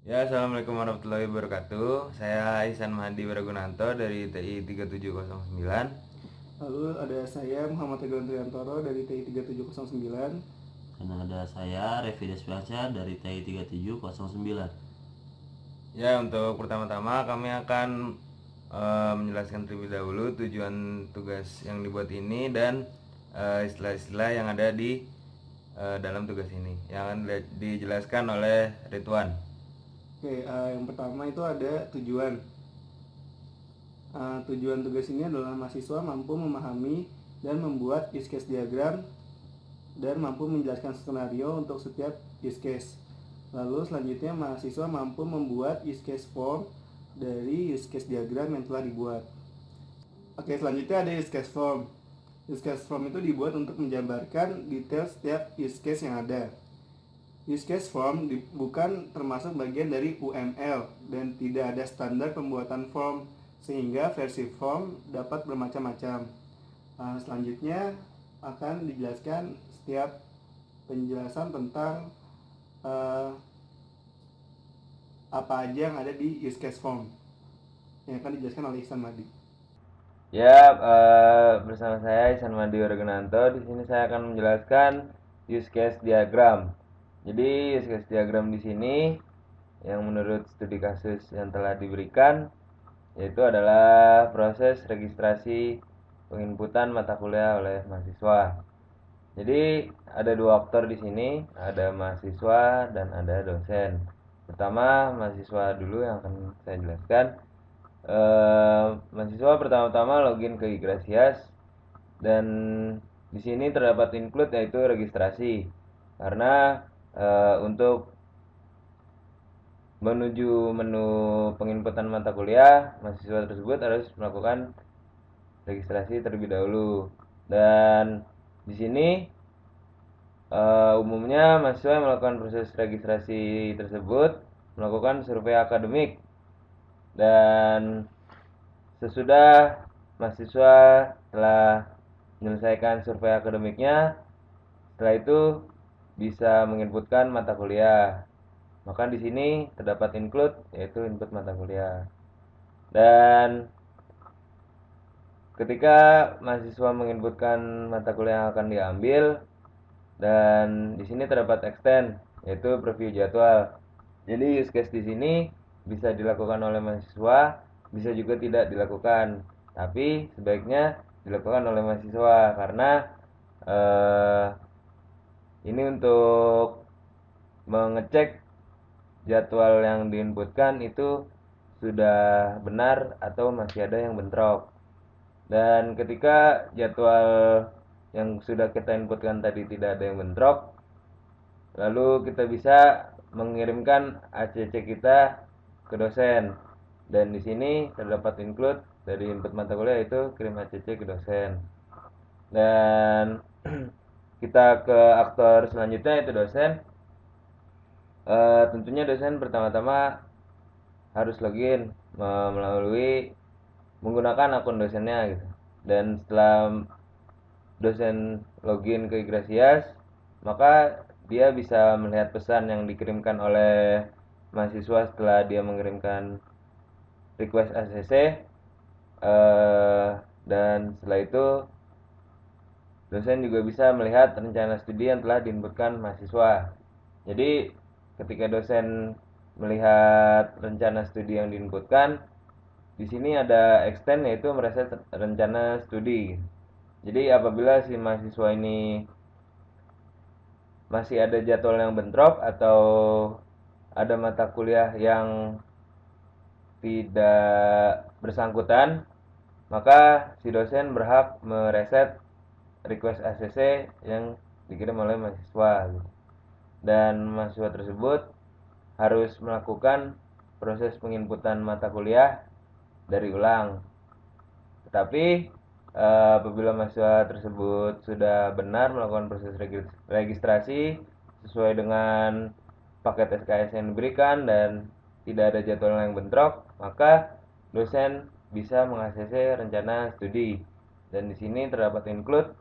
Ya, Assalamualaikum warahmatullahi wabarakatuh. Saya Ihsan Mahdi Wiragunanto dari TI 3709. Lalu ada saya Muhammad Teguh Triantoro dari TI 3709. Dan ada saya Revi Despraca dari TI 3709. Ya, untuk pertama-tama kami akan menjelaskan terlebih dahulu tujuan tugas yang dibuat ini dan istilah-istilah yang ada di dalam tugas ini yang akan dijelaskan oleh Ridwan. Oke, yang pertama itu ada tujuan. Tujuan tugas ini adalah mahasiswa mampu memahami dan membuat use case diagram dan mampu menjelaskan skenario untuk setiap use case. Lalu selanjutnya mahasiswa mampu membuat use case form dari use case diagram yang telah dibuat. Oke, selanjutnya ada use case form. Use case form itu dibuat untuk menjabarkan detail setiap use case yang ada. Use case form bukan termasuk bagian dari UML dan tidak ada standar pembuatan form, sehingga versi form dapat bermacam-macam. Selanjutnya akan dijelaskan setiap penjelasan tentang apa aja yang ada di use case form yang akan dijelaskan oleh Ihsan Mahdi. Ya, bersama saya Ihsan Mahdi Wiragunanto. Di sini saya akan menjelaskan use case diagram. Jadi use case diagram di sini yang menurut studi kasus yang telah diberikan yaitu adalah proses registrasi penginputan mata kuliah oleh mahasiswa. Jadi ada dua aktor di sini, ada mahasiswa dan ada dosen. Pertama mahasiswa dulu yang akan saya jelaskan. Mahasiswa pertama-tama login ke Igrasias dan di sini terdapat include yaitu registrasi karena untuk menuju menu penginputan mata kuliah mahasiswa tersebut harus melakukan registrasi terlebih dahulu. Dan di sini umumnya mahasiswa yang melakukan proses registrasi tersebut melakukan survei akademik, dan sesudah mahasiswa telah menyelesaikan survei akademiknya, setelah itu bisa menginputkan mata kuliah. Maka di sini terdapat include yaitu input mata kuliah. Dan ketika mahasiswa menginputkan mata kuliah yang akan diambil, dan di sini terdapat extend yaitu preview jadwal. Jadi use case di sini bisa dilakukan oleh mahasiswa, bisa juga tidak dilakukan. Tapi sebaiknya dilakukan oleh mahasiswa karena eh, ini untuk mengecek jadwal yang diinputkan itu sudah benar atau masih ada yang bentrok. Dan ketika jadwal yang sudah kita inputkan tadi tidak ada yang bentrok, lalu kita bisa mengirimkan ACC kita ke dosen. Dan di sini terdapat include dari input mata kuliah itu kirim ACC ke dosen. Dan kita ke aktor selanjutnya yaitu dosen. Tentunya dosen pertama-tama harus login melalui menggunakan akun dosennya gitu. Dan setelah dosen login ke Igrasias, maka dia bisa melihat pesan yang dikirimkan oleh mahasiswa setelah dia mengirimkan request ACC, dan setelah itu dosen juga bisa melihat rencana studi yang telah diinputkan mahasiswa. Jadi ketika dosen melihat rencana studi yang diinputkan, di sini ada extend yaitu mereset rencana studi. Jadi apabila si mahasiswa ini masih ada jadwal yang bentrok atau ada mata kuliah yang tidak bersangkutan, maka si dosen berhak mereset request ACC yang dikirim oleh mahasiswa. Dan mahasiswa tersebut harus melakukan proses penginputan mata kuliah dari ulang. Tetapi apabila mahasiswa tersebut sudah benar melakukan proses registrasi sesuai dengan paket SKS yang diberikan dan tidak ada jadwal yang bentrok, maka dosen bisa meng-ACC rencana studi. Dan di sini terdapat include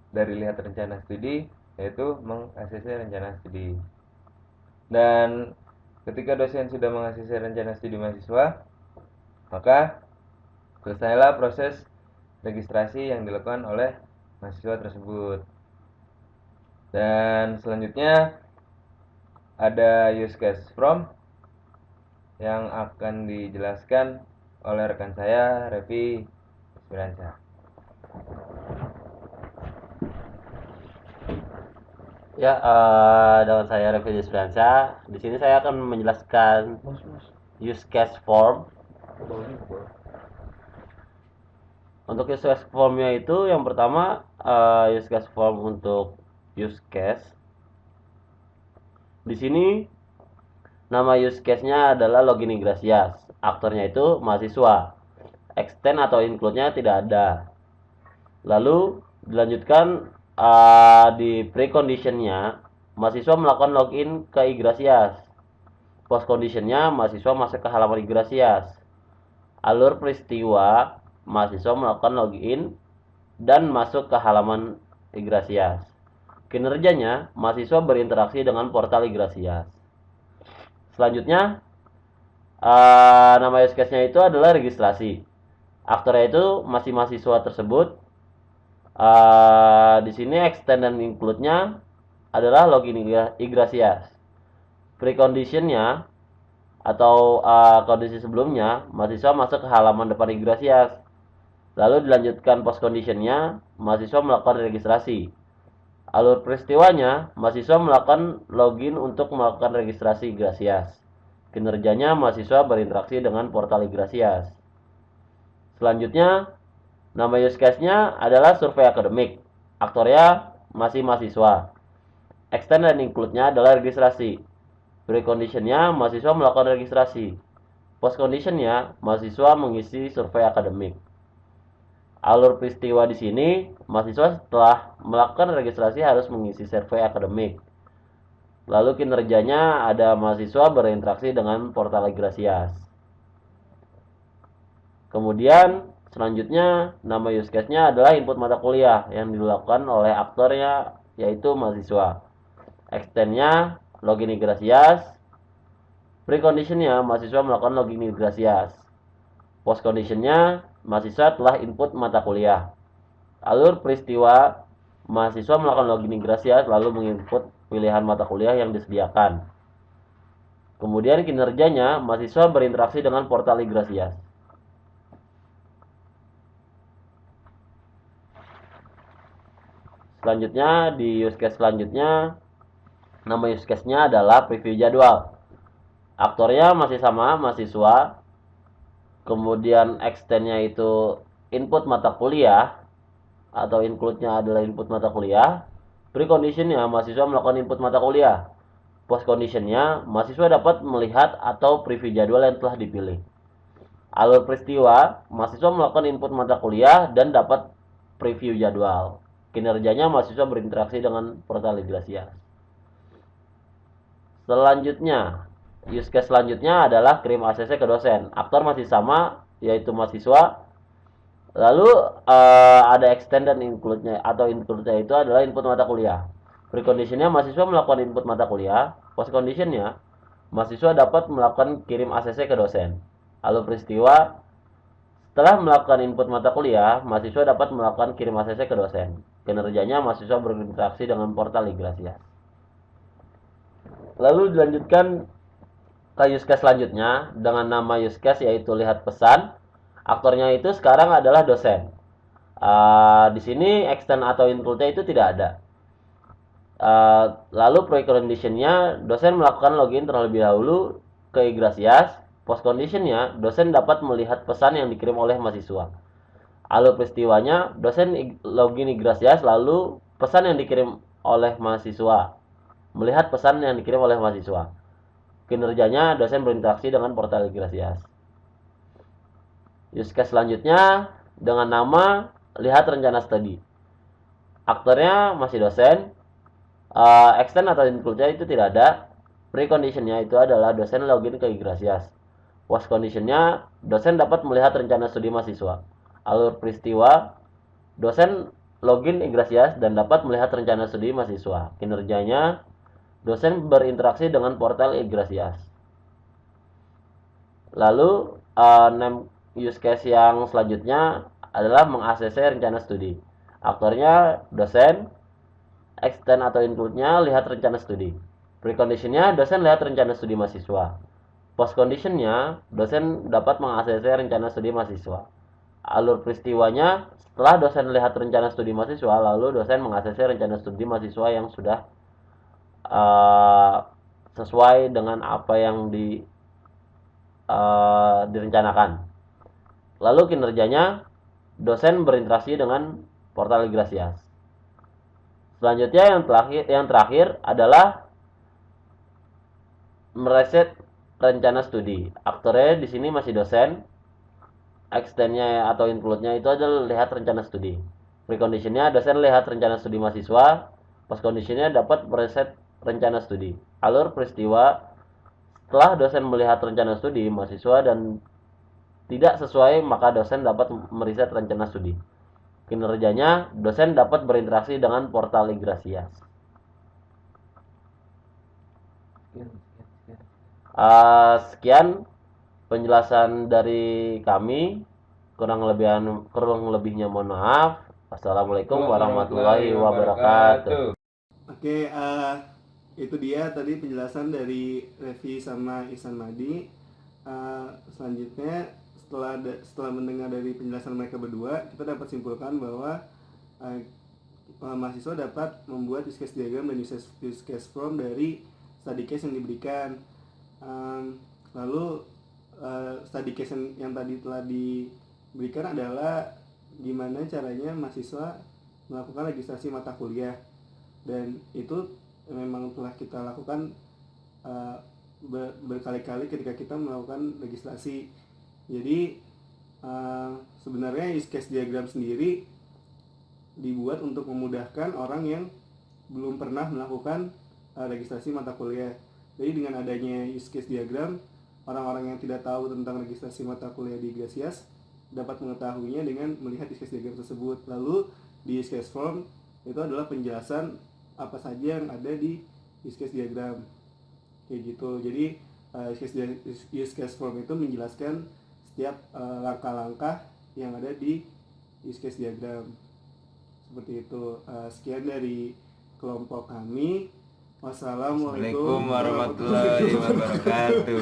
dari lihat rencana studi yaitu meng-ACC rencana studi. Dan Ketika dosen sudah mengaksesi rencana studi mahasiswa, maka selesailah proses registrasi yang dilakukan oleh mahasiswa tersebut. Dan selanjutnya ada use case form yang akan dijelaskan oleh rekan saya, Revi Esperanza. Ya, dengan saya Revi Esperanza. Di sini saya akan menjelaskan use case form. Untuk use case formnya itu yang pertama use case form untuk use case. Di sini nama use case-nya adalah login Igrasias. Aktornya itu mahasiswa. Extend atau include-nya tidak ada. Lalu dilanjutkan di precondition-nya mahasiswa melakukan login ke Igrasias. Post condition-nya mahasiswa masuk ke halaman Igrasias. Alur peristiwa mahasiswa melakukan login dan masuk ke halaman Igrasias. Kinerjanya mahasiswa berinteraksi dengan portal Igrasias. Selanjutnya nama use case-nya itu adalah registrasi. Aktornya itu masih mahasiswa tersebut. Di sini extend dan include-nya adalah login Igrasias. Precondition-nya atau kondisi sebelumnya mahasiswa masuk ke halaman depan Igrasias. Lalu dilanjutkan post condition-nya mahasiswa melakukan registrasi. Alur peristiwanya mahasiswa melakukan login untuk melakukan registrasi Igrasias. Kinerjanya mahasiswa berinteraksi dengan portal Igrasias. Selanjutnya nama use case-nya adalah survei akademik. Aktornya masih mahasiswa. Extend dan include-nya adalah registrasi. Precondition-nya mahasiswa melakukan registrasi. Post condition-nya mahasiswa mengisi survei akademik. Alur peristiwa di sini mahasiswa setelah melakukan registrasi harus mengisi survei akademik. Lalu kinerjanya ada mahasiswa berinteraksi dengan portal Igrasias. Kemudian selanjutnya nama use case-nya adalah input mata kuliah yang dilakukan oleh aktornya yaitu mahasiswa. Extend-nya login Igrasias. Precondition-nya mahasiswa melakukan login Igrasias. Post condition-nya mahasiswa telah input mata kuliah. Alur peristiwa mahasiswa melakukan login Igrasias lalu menginput pilihan mata kuliah yang disediakan. Kemudian kinerjanya mahasiswa berinteraksi dengan portal Igrasias. Selanjutnya di use case selanjutnya nama use case-nya adalah preview jadwal. Aktornya masih sama, mahasiswa. Kemudian extend-nya itu input mata kuliah atau include-nya adalah input mata kuliah. Precondition-nya mahasiswa melakukan input mata kuliah. Post condition-nya mahasiswa dapat melihat atau preview jadwal yang telah dipilih. Alur peristiwa mahasiswa melakukan input mata kuliah dan dapat preview jadwal. Kinerjanya mahasiswa berinteraksi dengan portal Igrasias. Selanjutnya use case selanjutnya adalah kirim ACC ke dosen. Aktor masih sama, yaitu mahasiswa. Lalu ada extend dan include-nya atau include-nya itu adalah input mata kuliah. Precondition-nya mahasiswa melakukan input mata kuliah. Post condition-nya mahasiswa dapat melakukan kirim ACC ke dosen. Lalu peristiwa setelah melakukan input mata kuliah, mahasiswa dapat melakukan kirim ACC ke dosen. Kinerjanya mahasiswa berinteraksi dengan portal Igrasias. Lalu dilanjutkan ke use case selanjutnya dengan nama use case yaitu lihat pesan. Aktornya itu sekarang adalah dosen. Di sini extend atau include-nya itu tidak ada. Lalu precondition-nya dosen melakukan login terlebih dahulu ke Igrasias. Post condition-nya dosen dapat melihat pesan yang dikirim oleh mahasiswa. Alur peristiwanya dosen login Igrasias lalu pesan yang dikirim oleh mahasiswa. Melihat pesan yang dikirim oleh mahasiswa. Kinerjanya dosen berinteraksi dengan portal Igrasias. Use case selanjutnya dengan nama lihat rencana studi. Aktornya masih dosen. Extend atau include-nya itu tidak ada. Precondition-nya itu adalah dosen login ke Igrasias. Post condition-nya dosen dapat melihat rencana studi mahasiswa. Alur peristiwa dosen login Igrasias dan dapat melihat rencana studi mahasiswa. Kinerjanya dosen berinteraksi dengan portal Igrasias. Lalu name use case yang selanjutnya adalah meng-ACC rencana studi. Aktornya dosen, extend atau include-nya lihat rencana studi. Precondition-nya dosen lihat rencana studi mahasiswa. Post condition-nya dosen dapat meng-ACC rencana studi mahasiswa. Alur peristiwanya setelah dosen lihat rencana studi mahasiswa, lalu dosen meng-ACC rencana studi mahasiswa yang sudah sesuai dengan apa yang direncanakan. Lalu kinerjanya dosen berinteraksi dengan portal Igrasias. Selanjutnya yang terakhir adalah mereset rencana studi. Aktornya di sini masih dosen. Extend-nya atau include-nya itu adalah lihat rencana studi. Precondition-nya dosen lihat rencana studi mahasiswa. Post condition-nya dapat mereset rencana studi. Alur peristiwa setelah dosen melihat rencana studi mahasiswa dan tidak sesuai, maka dosen dapat meriset rencana studi. Kinerjanya, dosen dapat berinteraksi dengan portal Igrasias. Sekian penjelasan dari kami. Kurang lebihnya mohon maaf. Assalamualaikum warahmatullahi wabarakatuh. Oke, itu dia tadi penjelasan dari Revi sama Ihsan Madi. Selanjutnya setelah mendengar dari penjelasan mereka berdua, kita dapat simpulkan bahwa mahasiswa dapat membuat use case diagram dan use case form dari study case yang diberikan. Lalu study case yang tadi telah diberikan adalah gimana caranya mahasiswa melakukan registrasi mata kuliah, dan itu memang telah kita lakukan berkali-kali ketika kita melakukan registrasi. Jadi sebenarnya use case diagram sendiri dibuat untuk memudahkan orang yang belum pernah melakukan registrasi mata kuliah. Jadi dengan adanya use case diagram, orang-orang yang tidak tahu tentang registrasi mata kuliah di Igrasias dapat mengetahuinya dengan melihat use case diagram tersebut. Lalu di use case form itu adalah penjelasan apa saja yang ada di use case diagram, kayak gitu. Jadi use case form itu menjelaskan setiap langkah-langkah yang ada di use case diagram, seperti itu. Sekian dari kelompok kami. Wassalamualaikum warahmatullahi wabarakatuh.